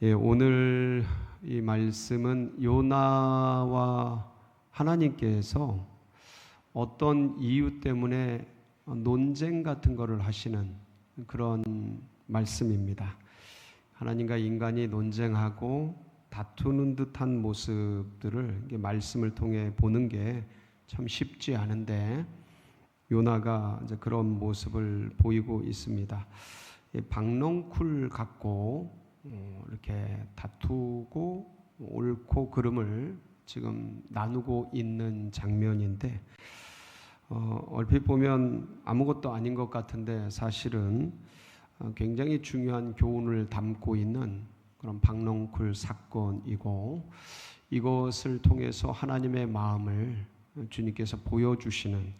오늘 이 말씀은 요나와 하나님께서 어떤 이유 때문에 논쟁 같은 거를 하시는 그런 말씀입니다. 하나님과 인간이 논쟁하고 다투는 듯한 모습들을 말씀을 통해 보는 게 참 쉽지 않은데 요나가 이제 그런 모습을 보이고 있습니다. 박넝쿨 갖고 이렇게 다투고 옳고 그름을 지금 나누고 있는 장면인데 얼핏 보면 아무것도 아닌 것 같은데 사실은 굉장히 중요한 교훈을 담고 있는 그런 박넝쿨 사건이고, 이것을 통해서 하나님의 마음을 주님께서 보여주시는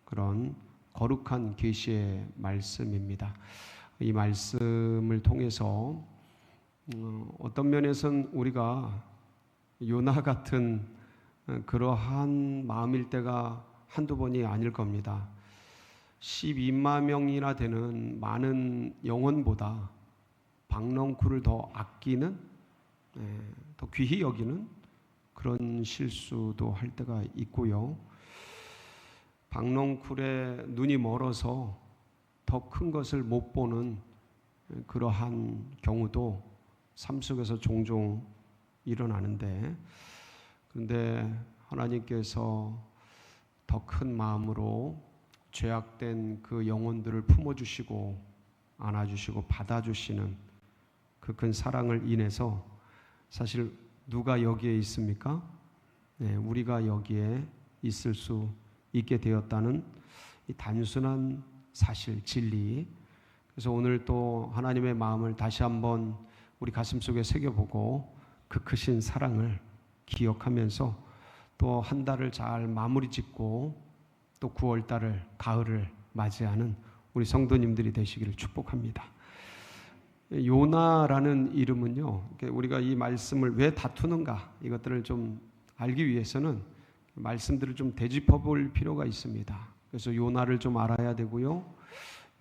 그런 거룩한 계시의 말씀입니다. 이 말씀을 통해서 어떤 면에서는 우리가 요나 같은 그러한 마음일 때가 한두 번이 아닐 겁니다. 12만 명이나 되는 많은 영혼보다 박넝쿨을 더 아끼는, 더 귀히 여기는 그런 실수도 할 때가 있고요. 박넝쿨의 눈이 멀어서 더 큰 것을 못 보는 그러한 경우도 삶 속에서 종종 일어나는데, 그런데 하나님께서 더 큰 마음으로 죄악된 그 영혼들을 품어주시고 안아주시고 받아주시는 그 큰 사랑을 인해서 사실 누가 여기에 있습니까? 우리가 여기에 있을 수 있게 되었다는 이 단순한 사실, 진리. 그래서 오늘 또 하나님의 마음을 다시 한번 우리 가슴 속에 새겨보고 그 크신 사랑을 기억하면서 또 한 달을 잘 마무리 짓고 또 9월달을, 가을을 맞이하는 우리 성도님들이 되시기를 축복합니다. 요나라는 이름은요, 우리가 이 말씀을 왜 다투는가, 이것들을 좀 알기 위해서는 말씀들을 좀 되짚어 볼 필요가 있습니다. 그래서 요나를 좀 알아야 되고요,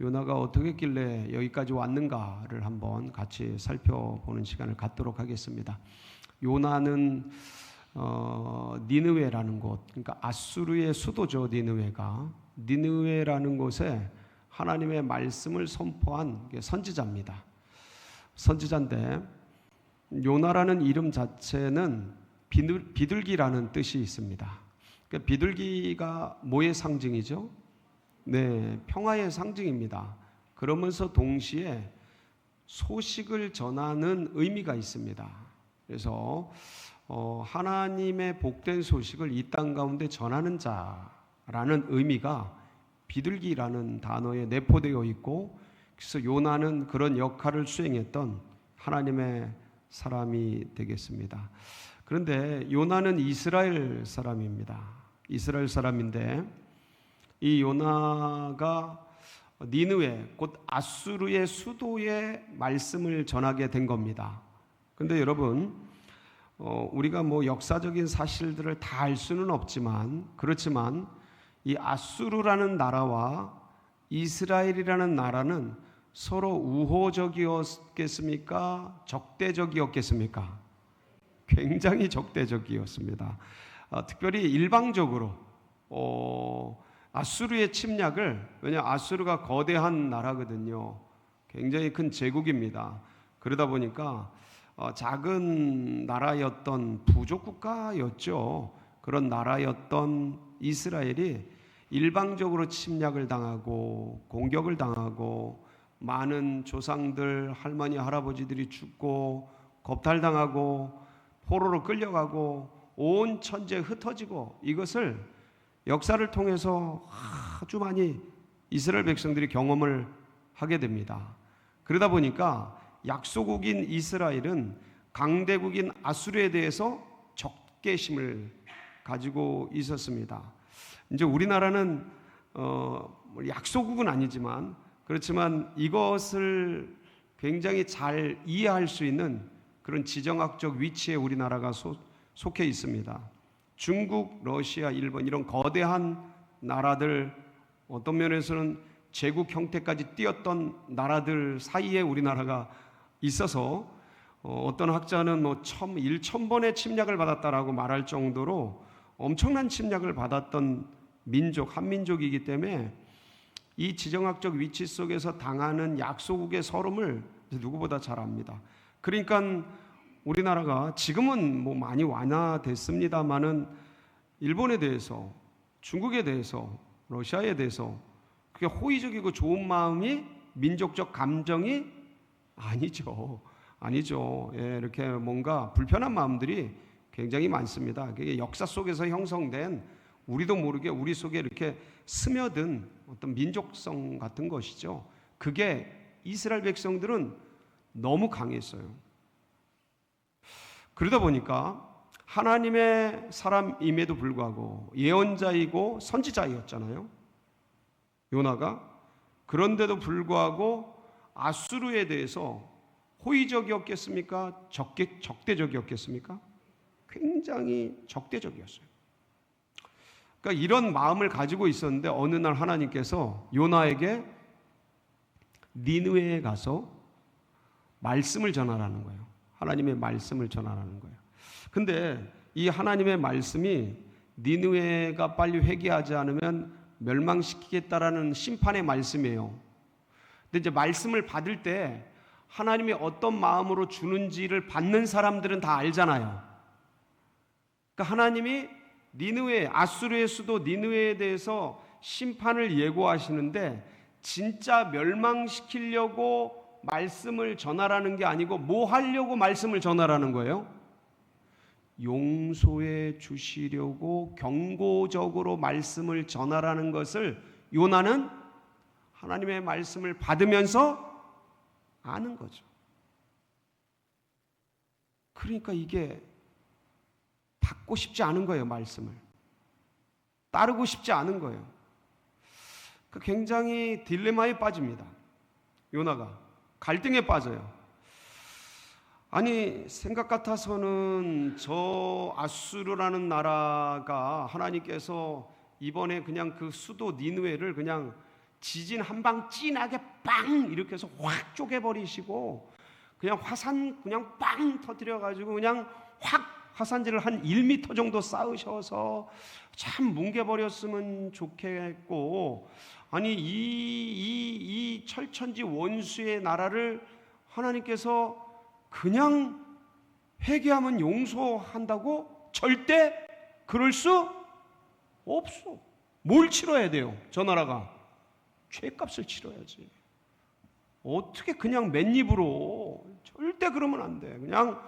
요나가 어떻게 했길래 여기까지 왔는가를 한번 같이 살펴보는 시간을 갖도록 하겠습니다. 요나는 니느웨라는 곳, 그러니까 아수르의 수도죠. 니느웨라는 곳에 하나님의 말씀을 선포한 선지자입니다. 선지자인데 요나라는 이름 자체는 비둘기라는 뜻이 있습니다. 그러니까 비둘기가 뭐의 상징이죠? 평화의 상징입니다. 그러면서 동시에 소식을 전하는 의미가 있습니다. 그래서 하나님의 복된 소식을 이 땅 가운데 전하는 자라는 의미가 비둘기라는 단어에 내포되어 있고, 그래서 요나는 그런 역할을 수행했던 하나님의 사람이 되겠습니다. 그런데 요나는 이스라엘 사람입니다. 이스라엘 사람인데 이 요나가 니느웨, 곧 아수르의 수도에 말씀을 전하게 된 겁니다. 그런데 여러분, 우리가 뭐 역사적인 사실들을 다 알 수는 없지만, 그렇지만 이 아수르라는 나라와 이스라엘이라는 나라는 서로 우호적이었겠습니까? 적대적이었겠습니까? 굉장히 적대적이었습니다. 특별히 일방적으로 아수르의 침략을, 왜냐하면 아수르가 거대한 나라거든요. 굉장히 큰 제국입니다. 그러다 보니까 작은 나라였던 부족 국가였죠. 그런 나라였던 이스라엘이 일방적으로 침략을 당하고 공격을 당하고 많은 조상들, 할머니, 할아버지들이 죽고 겁탈당하고 포로로 끌려가고 온 천지에 흩어지고, 이것을 역사를 통해서 아주 많이 이스라엘 백성들이 경험을 하게 됩니다. 그러다 보니까 약소국인 이스라엘은 강대국인 아수르에 대해서 적개심을 가지고 있었습니다. 이제 우리나라는 약소국은 아니지만, 그렇지만 이것을 굉장히 잘 이해할 수 있는 그런 지정학적 위치에 우리나라가 속해 있습니다. 중국, 러시아, 일본 이런 거대한 나라들, 어떤 면에서는 제국 형태까지 띄었던 나라들 사이에 우리나라가 있어서 어떤 학자는 뭐 1,000번의 침략을 받았다라고 말할 정도로 엄청난 침략을 받았던 민족, 한민족이기 때문에 이 지정학적 위치 속에서 당하는 약소국의 서름을 누구보다 잘 압니다. 그러니까 우리나라가 지금은 뭐 많이 완화됐습니다만은 일본에 대해서, 중국에 대해서, 러시아에 대해서 그게 호의적이고 좋은 마음이, 민족적 감정이 아니죠. 예, 이렇게 뭔가 불편한 마음들이 굉장히 많습니다. 그게 역사 속에서 형성된, 우리도 모르게 우리 속에 이렇게 스며든 어떤 민족성 같은 것이죠. 그게 이스라엘 백성들은 너무 강했어요. 그러다 보니까 하나님의 사람임에도 불구하고 예언자이고 선지자였잖아요, 요나가. 그런데도 불구하고 아수르에 대해서 호의적이었겠습니까? 적대적이었겠습니까? 굉장히 적대적이었어요. 그러니까 이런 마음을 가지고 있었는데 어느 날 하나님께서 요나에게 니느웨에 가서 말씀을 전하라는 거예요. 하나님의 말씀을 전하라는 거예요. 근데 이 하나님의 말씀이 니느웨가 빨리 회개하지 않으면 멸망시키겠다라는 심판의 말씀이에요. 근데 이제 말씀을 받을 때 하나님이 어떤 마음으로 주는지를 받는 사람들은 다 알잖아요. 그러니까 하나님이 니느웨, 아수르의 수도 니느웨에 대해서 심판을 예고하시는데 진짜 멸망시키려고 말씀을 전하라는 게 아니고 뭐 하려고 말씀을 전하라는 거예요? 용서해 주시려고 경고적으로 말씀을 전하라는 것을 요나는 하나님의 말씀을 받으면서 아는 거죠. 그러니까 이게 받고 싶지 않은 거예요. 말씀을 따르고 싶지 않은 거예요. 굉장히 딜레마에 빠집니다. 요나가 갈등에 빠져요. 아니, 생각 같아서는 저 아수르라는 나라가 하나님께서 이번에 그냥 그 수도 니느웨를 그냥 지진 한 방 찐하게 빵 이렇게 해서 확 쪼개버리시고 그냥 화산 그냥 빵 터뜨려가지고 그냥 확 화산재를 한 1m 정도 쌓으셔서 참 뭉개버렸으면 좋겠고, 아니 이 철천지 원수의 나라를 하나님께서 그냥 회개하면 용서한다고? 절대 그럴 수 없어. 뭘 치러야 돼요? 저 나라가 죄값을 치러야지. 어떻게 그냥 맨입으로, 절대 그러면 안 돼. 그냥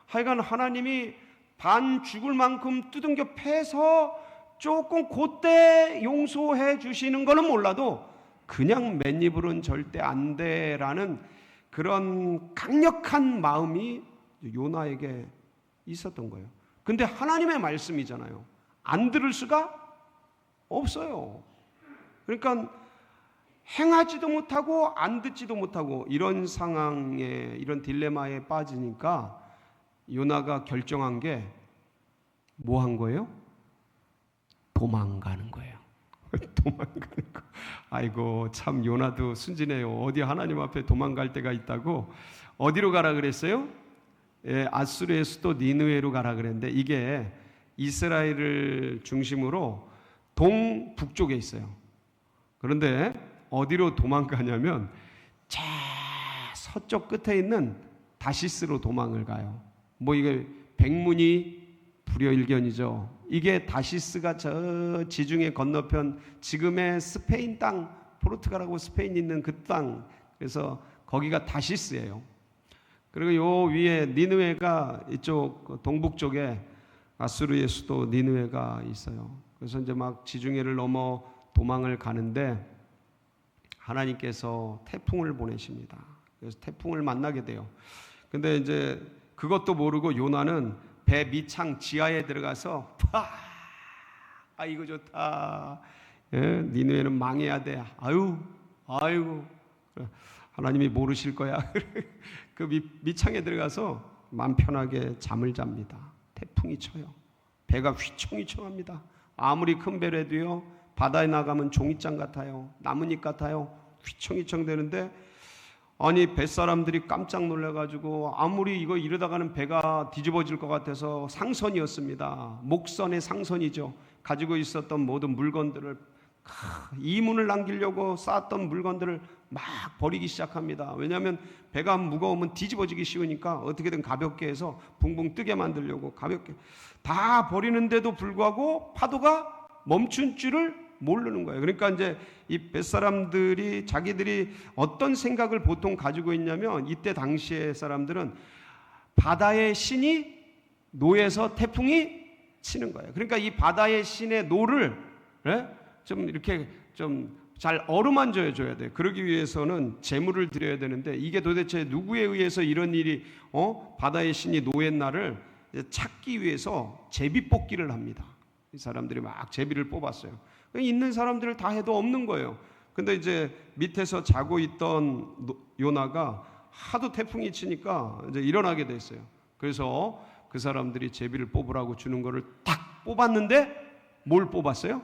하여간 하나님이 반 죽을 만큼 두둥겨 패서 조금 그때 용서해 주시는 거는 몰라도 그냥 맨입으로는 절대 안 돼라는 그런 강력한 마음이 요나에게 있었던 거예요. 근데 하나님의 말씀이잖아요. 안 들을 수가 없어요. 그러니까 행하지도 못하고 안 듣지도 못하고 이런 상황에, 이런 딜레마에 빠지니까 요나가 결정한 게 뭐 한 거예요? 도망가는 거예요. 도망가는 거. 아이고, 참 요나도 순진해요. 어디 하나님 앞에 도망갈 때가 있다고. 어디로 가라 그랬어요? 예, 아수르의 수도 니느웨로 가라 그랬는데 이게 이스라엘을 중심으로 동북쪽에 있어요. 그런데 어디로 도망가냐면 저 서쪽 끝에 있는 다시스로 도망을 가요. 뭐 이게 백문이 불여일견이죠. 이게 다시스가 저 지중해 건너편 지금의 스페인 땅, 포르투갈하고 스페인 있는 그 땅, 그래서 거기가 다시스예요. 그리고 요 위에 니느웨가 이쪽 동북쪽에 아수르의 수도 니느웨가 있어요. 그래서 이제 막 지중해를 넘어 도망을 가는데 하나님께서 태풍을 보내십니다. 그래서 태풍을 만나게 돼요. 근데 이제 그것도 모르고 요나는 배 밑창 지하에 들어가서 아 이거 좋다. 예, 니느웨는 망해야 돼. 아유 하나님이 모르실 거야. 그 밑창에 들어가서 마음 편하게 잠을 잡니다. 태풍이 쳐요. 배가 휘청휘청합니다. 아무리 큰 배라도요, 바다에 나가면 종이장 같아요. 나뭇잎 같아요. 휘청휘청 되는데 아니 뱃사람들이 깜짝 놀라가지고 아무리 이거 이러다가는 배가 뒤집어질 것 같아서 상선이었습니다. 목선의 상선이죠. 가지고 있었던 모든 물건들을, 이문을 남기려고 쌓았던 물건들을 막 버리기 시작합니다. 왜냐하면 배가 무거우면 뒤집어지기 쉬우니까 어떻게든 가볍게 해서 붕붕 뜨게 만들려고 가볍게 다 버리는데도 불구하고 파도가 멈춘 줄을 모르는 거예요. 그러니까 이제 이 뱃사람들이 자기들이 어떤 생각을 보통 가지고 있냐면, 이때 당시의 사람들은 바다의 신이 노에서 태풍이 치는 거예요. 그러니까 이 바다의 신의 노를 좀 이렇게 좀 잘 어루만져 줘야 돼요. 그러기 위해서는 제물을 드려야 되는데, 이게 도대체 누구에 의해서 이런 일이 바다의 신이 노의 날을 찾기 위해서 제비뽑기를 합니다. 이 사람들이 막 제비를 뽑았어요. 있는 사람들을 다 해도 없는 거예요. 근데 이제 밑에서 자고 있던 요나가 하도 태풍이 치니까 이제 일어나게 됐어요. 그래서 그 사람들이 제비를 뽑으라고 주는 거를 딱 뽑았는데 뭘 뽑았어요?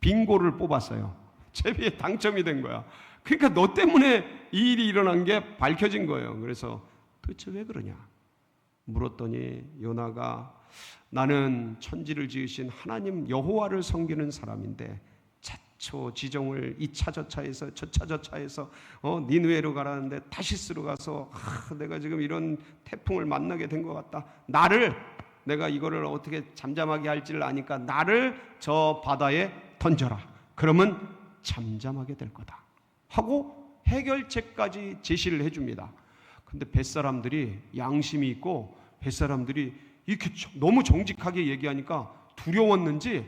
빙고를 뽑았어요. 제비에 당첨이 된 거야. 그러니까 너 때문에 이 일이 일어난 게 밝혀진 거예요. 그래서 도대체 왜 그러냐 물었더니 요나가, 나는 천지를 지으신 하나님 여호와를 섬기는 사람인데 자초지종을 이차저차해서 저차저차해서 니느웨로 가라는데 타시스로 가서 내가 지금 이런 태풍을 만나게 된 것 같다. 내가 이거를 어떻게 잠잠하게 할지를 아니까 나를 저 바다에 던져라. 그러면 잠잠하게 될 거다 하고 해결책까지 제시를 해줍니다. 근데 뱃사람들이 양심이 있고 뱃사람들이 이렇게 너무 정직하게 얘기하니까 두려웠는지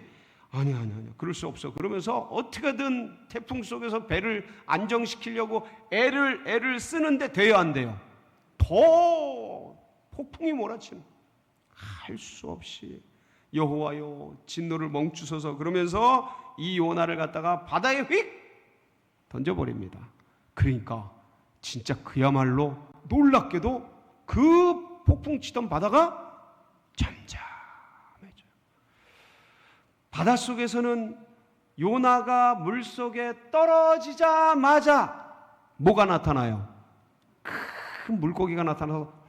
아니야 그럴 수 없어 그러면서 어떻게든 태풍 속에서 배를 안정시키려고 애를 쓰는데 돼요 안 돼요? 더 폭풍이 몰아치는, 할 수 없이 여호와여 진노를 멈추소서 그러면서 이 요나를 갖다가 바다에 휙 던져버립니다. 그러니까 진짜 그야말로 놀랍게도 그 폭풍 치던 바다가 잠잠해져요. 바닷속에서는 요나가 물속에 떨어지자마자 뭐가 나타나요? 큰 물고기가 나타나서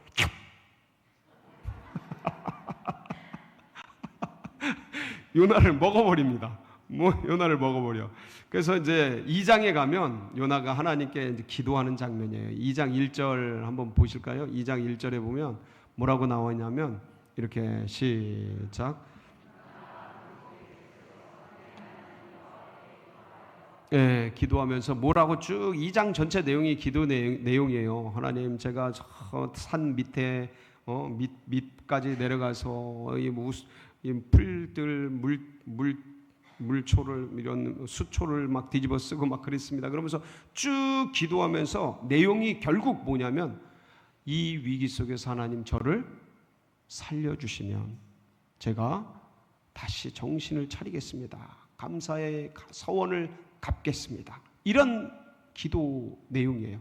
요나를 먹어버립니다. 요나를 먹어버려. 그래서 이제 2장에 가면 요나가 하나님께 이제 기도하는 장면이에요. 2장 1절 한번 보실까요? 2장 1절에 보면 뭐라고 나오냐면 이렇게 시작. 기도하면서 뭐라고 쭉 2장 전체 내용이 기도 내용이에요. 하나님, 제가 저 산 밑에 밑까지 내려가서 이 풀들 물초를 이런 수초를 막 뒤집어 쓰고 막 그랬습니다. 그러면서 쭉 기도하면서 내용이 결국 뭐냐면, 이 위기 속에서 하나님 저를 살려주시면 제가 다시 정신을 차리겠습니다. 감사의 서원을 갚겠습니다. 이런 기도 내용이에요.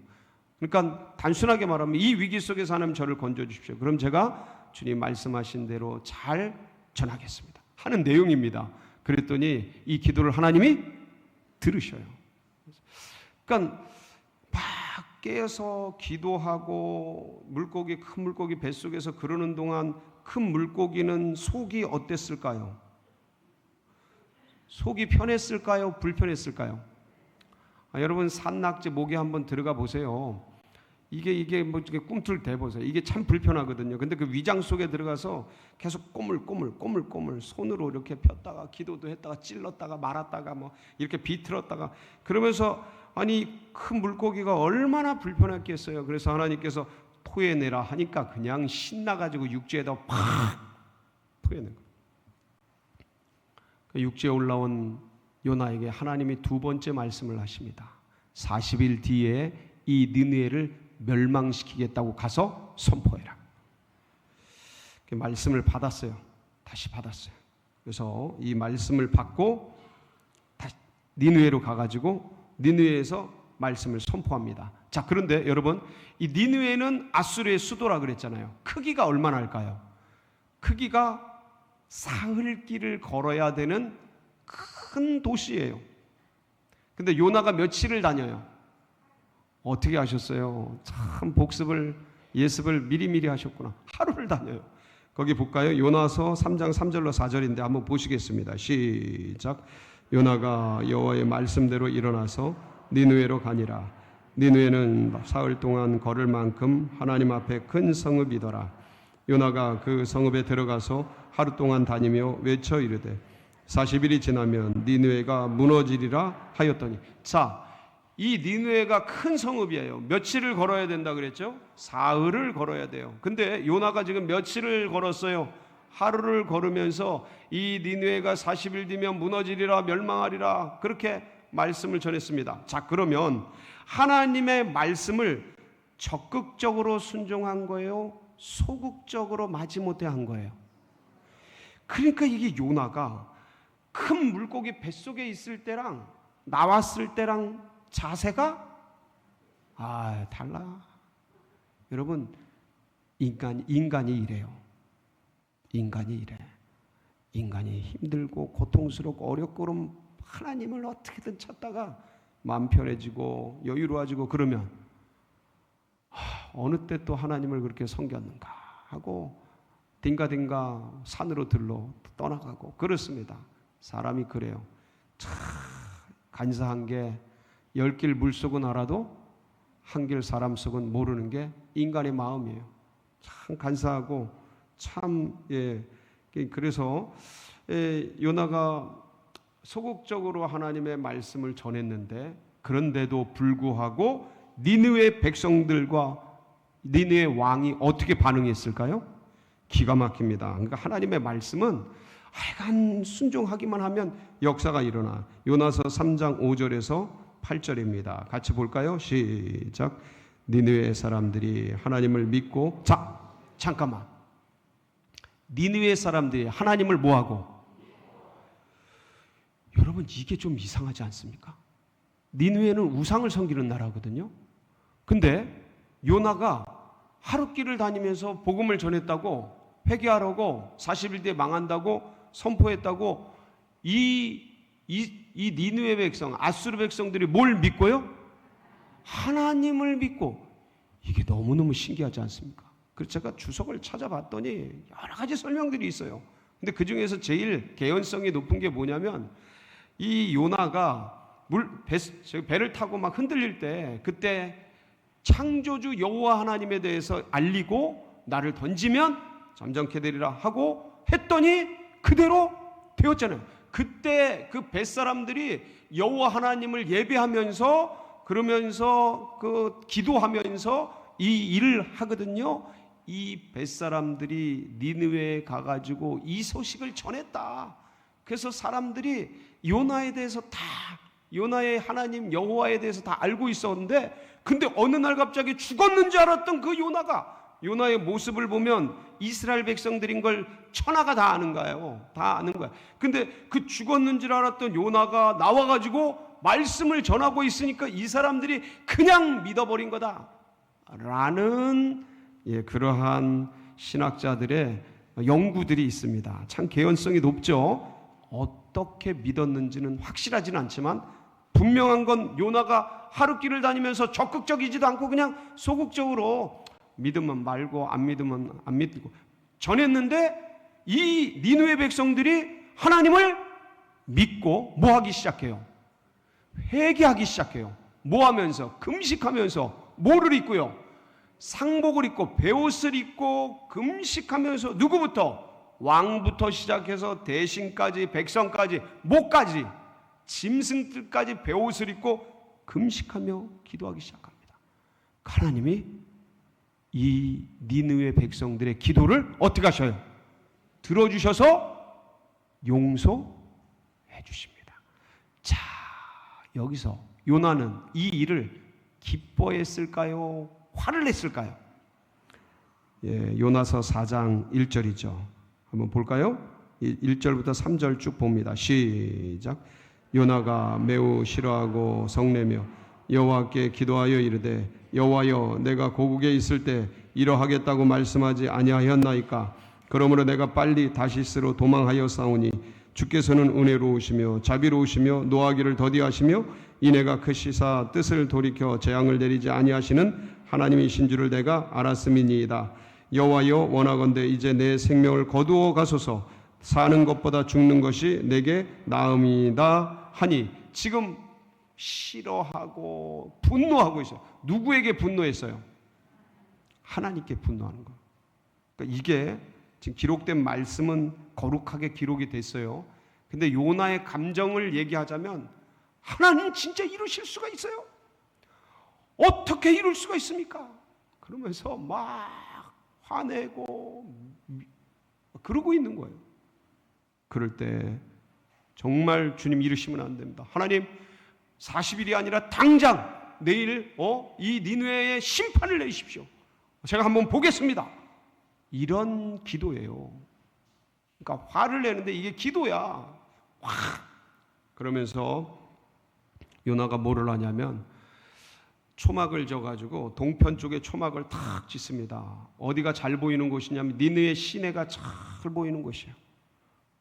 그러니까 단순하게 말하면 이 위기 속에서 하나님 저를 건져주십시오. 그럼 제가 주님 말씀하신 대로 잘 전하겠습니다 하는 내용입니다. 그랬더니 이 기도를 하나님이 들으셔요. 그러니까 막 깨어서 기도하고 큰 물고기 뱃속에서 그러는 동안 큰 물고기는 속이 어땠을까요? 속이 편했을까요? 불편했을까요? 여러분 산낙지 목에 한번 들어가 보세요. 이게 뭐 꿈틀 대보세요. 이게 참 불편하거든요. 근데 그 위장 속에 들어가서 계속 꼬물꼬물 손으로 이렇게 폈다가 기도도 했다가 찔렀다가 말았다가 뭐 이렇게 비틀었다가 그러면서, 아니 큰 물고기가 얼마나 불편했겠어요. 그래서 하나님께서 토해내라 하니까 그냥 신나가지고 육지에다 팍 토해낸 거예요. 육지에 올라온 요나에게 하나님이 두 번째 말씀을 하십니다. 40일 뒤에 이 니느웨를 멸망시키겠다고 가서 선포해라. 그 말씀을 받았어요. 다시 받았어요. 그래서 이 말씀을 받고 다시 니느웨로 가가지고 니느웨에서 말씀을 선포합니다. 자, 그런데 여러분, 이 니느웨는 아수르의 수도라 그랬잖아요. 크기가 얼마나 할까요? 크기가 사흘 길을 걸어야 되는 큰 도시예요. 근데 요나가 며칠을 다녀요? 어떻게 하셨어요? 참 복습을 예습을 미리미리 하셨구나. 하루를 다녀요. 거기 볼까요? 요나서 3장 3절로 4절인데 한번 보시겠습니다. 시작. 요나가 여호와의 말씀대로 일어나서 니느웨로 가니라. 니느웨는 사흘 동안 걸을 만큼 하나님 앞에 큰 성읍이더라. 요나가 그 성읍에 들어가서 하루 동안 다니며 외쳐 이르되 40일이 지나면 니느웨가 무너지리라 하였더니, 자, 이 니느웨가 큰 성읍이에요. 며칠을 걸어야 된다 그랬죠? 사흘을 걸어야 돼요. 근데 요나가 지금 며칠을 걸었어요? 하루를 걸으면서 이 니느웨가 40일 뒤면 무너지리라, 멸망하리라, 그렇게 말씀을 전했습니다. 자, 그러면 하나님의 말씀을 적극적으로 순종한 거예요? 소극적으로 마지못해 한 거예요? 그러니까 이게 요나가 큰 물고기 뱃속에 있을 때랑 나왔을 때랑 자세가 달라. 여러분, 인간이 이래요. 인간이 이래. 인간이 힘들고 고통스럽고 어렵고 그러면 하나님을 어떻게든 찾다가 마음 편해지고 여유로워지고 그러면 어느 때 또 하나님을 그렇게 섬겼는가 하고 딩가딩가 산으로 들러 떠나가고 그렇습니다. 사람이 그래요. 참 간사한 게 10길 물속은 알아도 한 길 사람 속은 모르는 게 인간의 마음이에요. 참 간사하고 참 그래서 요나가 소극적으로 하나님의 말씀을 전했는데, 그런데도 불구하고 니느웨 백성들과 니느웨 왕이 어떻게 반응했을까요? 기가 막힙니다. 그러니까 하나님의 말씀은 하여간 순종하기만 하면 역사가 일어나. 요나서 3장 5절에서 8절입니다. 같이 볼까요? 시작. 니느웨 사람들이 하나님을 믿고, 자, 잠깐만. 니느웨 사람들이 하나님을 뭐하고? 여러분, 이게 좀 이상하지 않습니까? 니느웨는 우상을 섬기는 나라거든요. 근데 요나가 하룻길을 다니면서 복음을 전했다고, 회개하라고, 40일 뒤에 망한다고 선포했다고, 이 니느웨 백성, 아수르 백성들이 뭘 믿고요? 하나님을 믿고. 이게 너무너무 신기하지 않습니까? 그래서 제가 주석을 찾아봤더니 여러 가지 설명들이 있어요. 근데 그 중에서 제일 개연성이 높은 게 뭐냐면, 이 요나가 배를 타고 막 흔들릴 때, 그때 창조주 여호와 하나님에 대해서 알리고 나를 던지면 잠잠케 되리라 하고 했더니 그대로 되었잖아요. 그때 그 뱃사람들이 여호와 하나님을 예배하면서, 그러면서 그 기도하면서 이 일을 하거든요. 이 뱃사람들이 니느웨에 가가지고 이 소식을 전했다. 그래서 사람들이 요나에 대해서 다, 요나의 하나님 여호와에 대해서 다 알고 있었는데, 근데 어느 날 갑자기 죽었는 줄 알았던 그 요나가, 요나의 모습을 보면 이스라엘 백성들인 걸 천하가 다 아는 거예요. 다 아는 거야. 근데 그 죽었는 줄 알았던 요나가 나와가지고 말씀을 전하고 있으니까 이 사람들이 그냥 믿어버린 거다 라는 그러한 신학자들의 연구들이 있습니다. 참 개연성이 높죠. 어떻게 믿었는지는 확실하지는 않지만 분명한 건 요나가 하룻길을 다니면서 적극적이지도 않고 그냥 소극적으로 믿으면 말고 안 믿으면 안 믿고 전했는데, 이 니느웨 백성들이 하나님을 믿고 뭐 하기 시작해요? 회개하기 시작해요. 뭐 하면서? 금식하면서. 뭐를 입고요? 상복을 입고 베옷을 입고 금식하면서, 누구부터? 왕부터 시작해서 대신까지 백성까지 목까지 짐승들까지 베옷을 입고 금식하며 기도하기 시작합니다. 하나님이 이 니느웨 백성들의 기도를 어떻게 하셔요? 들어주셔서 용서해 주십니다. 자, 여기서 요나는 이 일을 기뻐했을까요? 화를 냈을까요? 요나서 4장 1절이죠. 한번 볼까요? 1절부터 3절 쭉 봅니다. 시작. 요나가 매우 싫어하고 성내며 여호와께 기도하여 이르되, 여호와여, 내가 고국에 있을 때 이러하겠다고 말씀하지 아니하였나이까? 그러므로 내가 빨리 다시스로 도망하여 싸우니 주께서는 은혜로우시며 자비로우시며 노하기를 더디하시며 이내가 크시사 뜻을 돌이켜 재앙을 내리지 아니하시는 하나님이신 줄을 내가 알았음이니이다. 여호와여 원하건대 이제 내 생명을 거두어 가소서. 사는 것보다 죽는 것이 내게 나음이다 하니. 지금 싫어하고 분노하고 있어요. 누구에게 분노했어요? 하나님께 분노하는 거. 그러니까 이게 지금 기록된 말씀은 거룩하게 기록이 됐어요. 근데 요나의 감정을 얘기하자면 하나님 진짜 이루실 수가 있어요? 어떻게 이룰 수가 있습니까? 그러면서 막 화내고 그러고 있는 거예요. 그럴 때 정말 주님 이루시면 안 됩니다. 하나님 40일이 아니라 당장 내일 이 니느웨의 심판을 내리십시오. 제가 한번 보겠습니다. 이런 기도예요. 그러니까 화를 내는데 이게 기도야. 와! 그러면서 요나가 뭐를 하냐면 초막을 져가지고 동편 쪽에 초막을 탁 짓습니다. 어디가 잘 보이는 곳이냐면 니느웨 시내가 잘 보이는 곳이에요.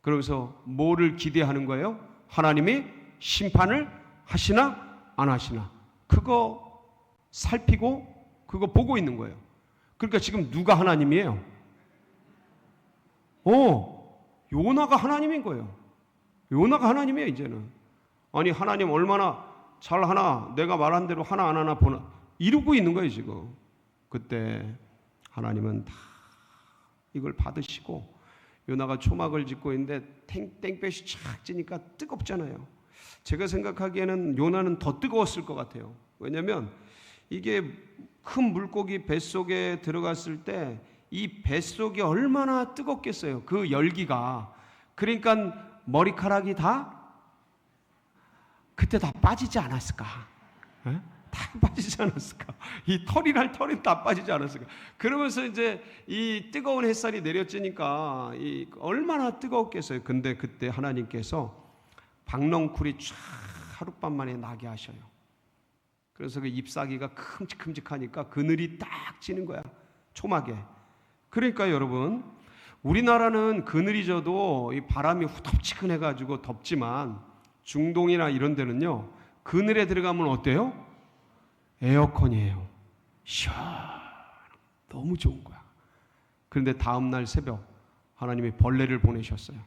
그러면서 뭐를 기대하는 거예요? 하나님이 심판을 하시나 안 하시나 그거 살피고 그거 보고 있는 거예요. 그러니까 지금 누가 하나님이에요? 요나가 하나님인 거예요. 요나가 하나님이에요 이제는. 아니 하나님 얼마나 잘하나, 내가 말한 대로 하나 안 하나 보나 이러고 있는 거예요 지금. 그때 하나님은 다 이걸 받으시고 요나가 초막을 짓고 있는데 땡볕이 촥 찌니까 뜨겁잖아요. 제가 생각하기에는 요나는 더 뜨거웠을 것 같아요. 왜냐하면 이게 큰 물고기 뱃속에 들어갔을 때 이 뱃속이 얼마나 뜨겁겠어요. 그 열기가. 그러니까 머리카락이 그때 다 빠지지 않았을까? 에? 다 빠지지 않았을까? 이 털이랄 털이 다 빠지지 않았을까? 그러면서 이제 이 뜨거운 햇살이 내려지니까 얼마나 뜨거웠겠어요. 근데 그때 하나님께서 박넝쿨이 쫙 하룻밤 만에 나게 하셔요. 그래서 그 잎사귀가 큼직큼직하니까 그늘이 딱 지는 거야. 초막에. 그러니까 여러분, 우리나라는 그늘이 져도 이 바람이 후덥지근해가지고 덥지만 중동이나 이런 데는요, 그늘에 들어가면 어때요? 에어컨이에요. 너무 좋은 거야. 그런데 다음날 새벽 하나님이 벌레를 보내셨어요.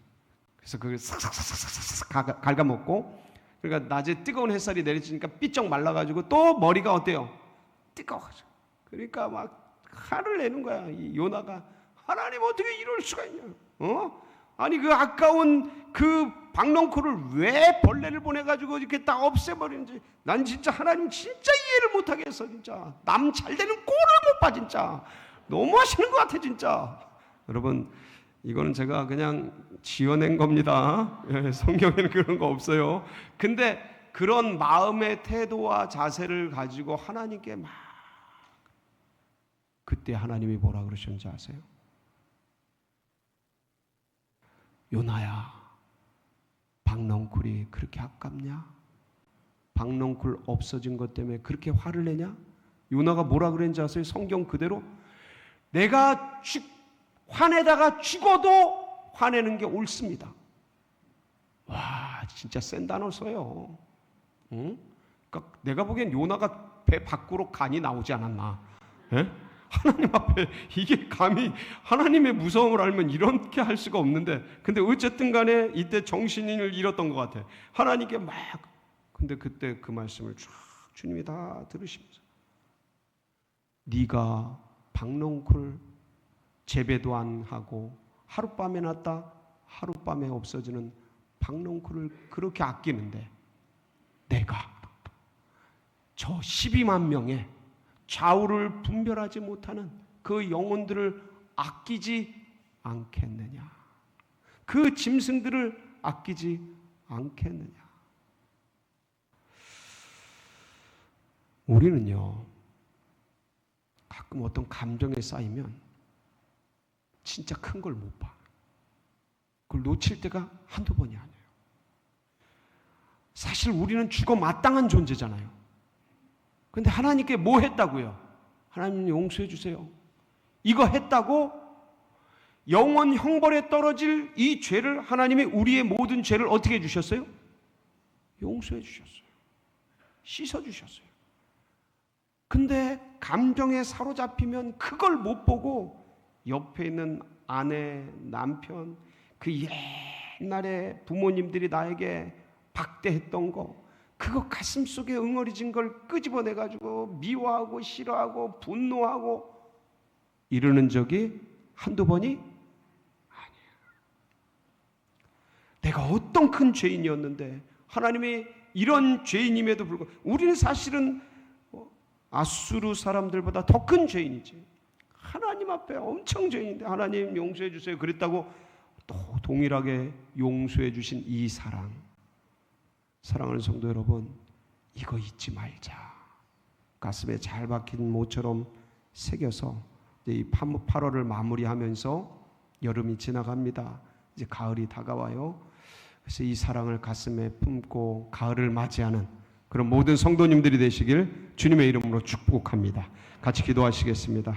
그래서 그걸 싹싹싹싹 갉아먹고, 그러니까 낮에 뜨거운 햇살이 내리치니까 삐쩍 말라가지고 또 머리가 어때요? 뜨거워져. 그러니까 막 화를 내는 거야. 이 요나가 하나님 어떻게 이럴 수가 있냐? 아니 그 아까운 그 박넝쿨을 왜 벌레를 보내가지고 이렇게 딱 없애버리는지 난 진짜 하나님 진짜 이해를 못하겠어. 진짜 남 잘되는 꼴을 못 봐. 진짜 너무 하시는 것 같아 진짜. 여러분 이거는 제가 그냥 지어낸 겁니다. 성경에는 그런 거 없어요. 근데 그런 마음의 태도와 자세를 가지고 하나님께 막 그때 하나님이 뭐라 그러셨는지 아세요? 요나야, 박넝쿨이 그렇게 아깝냐? 박넝쿨 없어진 것 때문에 그렇게 화를 내냐? 요나가 뭐라 그랬는지 아세요? 성경 그대로 내가 화내다가 죽어도 화내는 게 옳습니다. 와, 진짜 센 단어 써요. 응? 그러니까 내가 보기엔 요나가 배 밖으로 간이 나오지 않았나? 에? 하나님 앞에 이게 감히 하나님의 무서움을 알면 이렇게 할 수가 없는데, 근데 어쨌든 간에 이때 정신을 잃었던 것 같아. 하나님께 막. 근데 그때 그 말씀을 쫙 주님이 다 들으시면서 네가 박넝쿨 재배도 안 하고 하룻밤에 났다 하룻밤에 없어지는 박넝쿨을 그렇게 아끼는데 내가 저 12만 명의 좌우를 분별하지 못하는 그 영혼들을 아끼지 않겠느냐? 그 짐승들을 아끼지 않겠느냐? 우리는요, 가끔 어떤 감정에 쌓이면 진짜 큰 걸 못 봐. 그걸 놓칠 때가 한두 번이 아니에요. 사실 우리는 죽어 마땅한 존재잖아요. 근데 하나님께 뭐 했다고요? 하나님 용서해 주세요. 이거 했다고 영원 형벌에 떨어질 이 죄를 하나님이 우리의 모든 죄를 어떻게 해주셨어요? 용서해 주셨어요. 씻어 주셨어요. 근데 감정에 사로잡히면 그걸 못 보고 옆에 있는 아내, 남편, 그 옛날에 부모님들이 나에게 박대했던 거, 그거 가슴 속에 응어리진 걸 끄집어내 가지고 미워하고 싫어하고 분노하고 이러는 적이 한두 번이 아니에요. 내가 어떤 큰 죄인이었는데 하나님이 이런 죄인임에도 불구하고, 우리는 사실은 아수르 사람들보다 더 큰 죄인이지. 하나님 앞에 엄청 죄인인데 하나님 용서해 주세요 그랬다고 또 동일하게 용서해 주신 이 사랑. 사랑하는 성도 여러분, 이거 잊지 말자. 가슴에 잘 박힌 모처럼 새겨서 이 8월을 마무리하면서 여름이 지나갑니다. 이제 가을이 다가와요. 그래서 이 사랑을 가슴에 품고 가을을 맞이하는 그런 모든 성도님들이 되시길 주님의 이름으로 축복합니다. 같이 기도하시겠습니다.